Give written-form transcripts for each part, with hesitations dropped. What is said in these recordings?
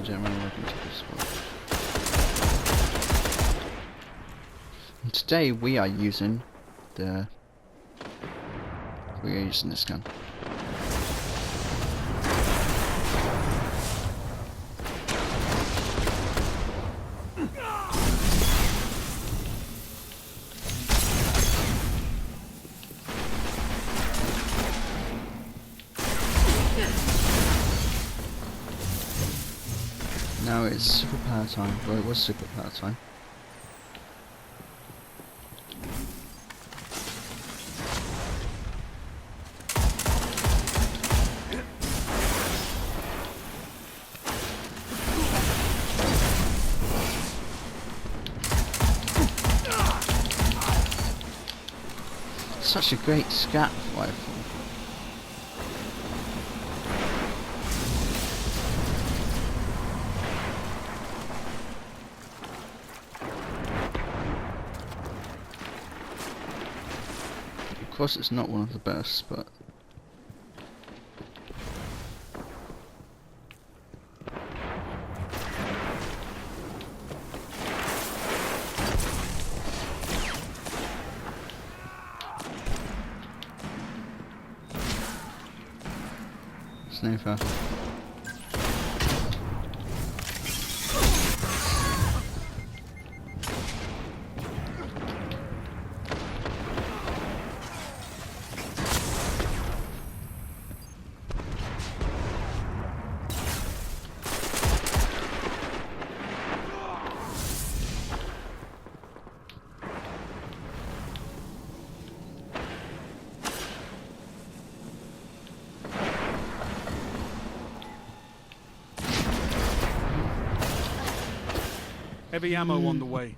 the general working to this one. And today we are using this gun. Now it's superpower time. Well, it was superpower time. Such a great scat rifle. Of course it's not one of the best, but Snooper. Heavy ammo on the way.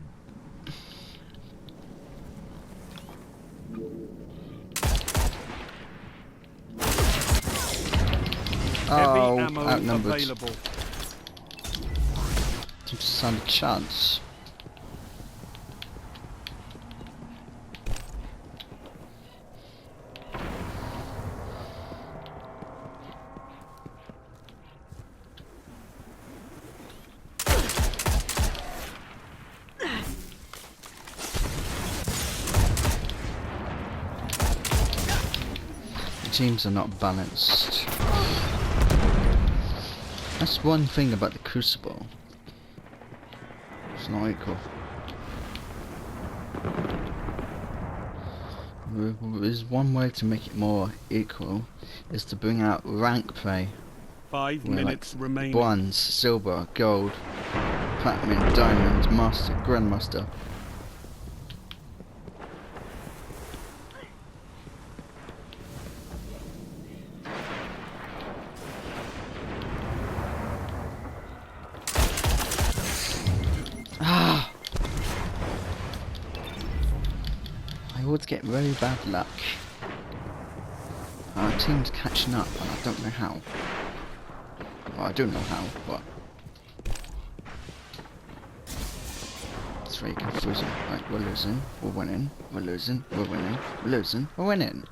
Oh, Heavy ammo outnumbered. available. Didn't stand a chance. Teams are not balanced. That's one thing about the Crucible. It's not equal. There's one way to make it more equal, is to bring out rank play. 5 minutes remaining. Bronze, silver, gold, platinum, diamond, master, grandmaster. I always get very bad luck. Our team's catching up and I don't know how. Well, I do know how, but it's very confusing. Right, we're losing, we're winning, we're losing, we're winning, we're losing, we're winning.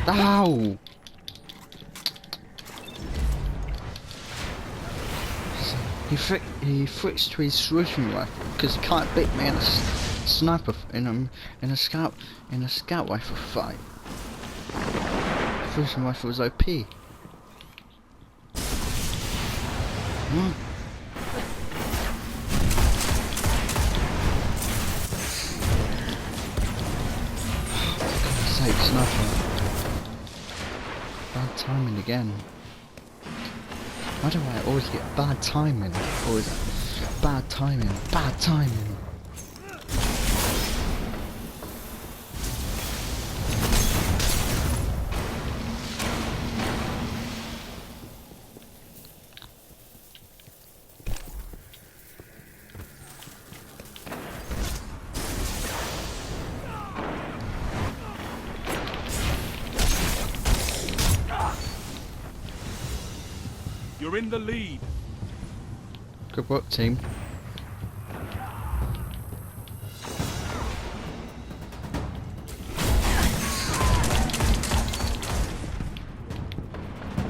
Ow! He switched to his shooting rifle because he can't beat me in a sniper in a scout rifle fight. Shooting rifle was OP. Hmm. For God's sake, sniper. Bad timing again. Why do I always get bad timing? Always bad timing, bad timing. You're in the lead. Good work, team.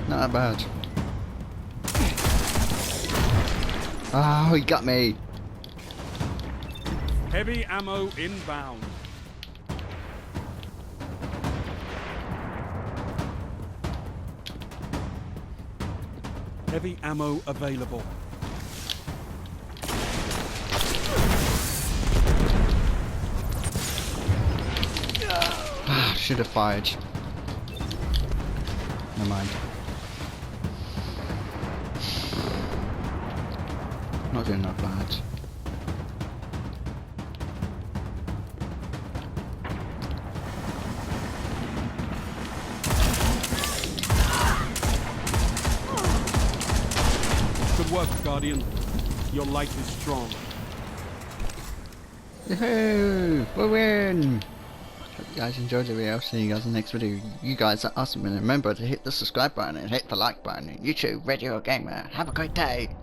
Not bad. Oh, he got me. Heavy ammo inbound. Heavy ammo available. Should have fired. Never mind. Not doing that bad. Good work, Guardian. Your light is strong. Yahoo! We win! Hope you guys enjoyed the video. See you guys in the next video. You guys are awesome, and remember to hit the subscribe button and hit the like button. YouTube, Radio Gamer. Have a great day!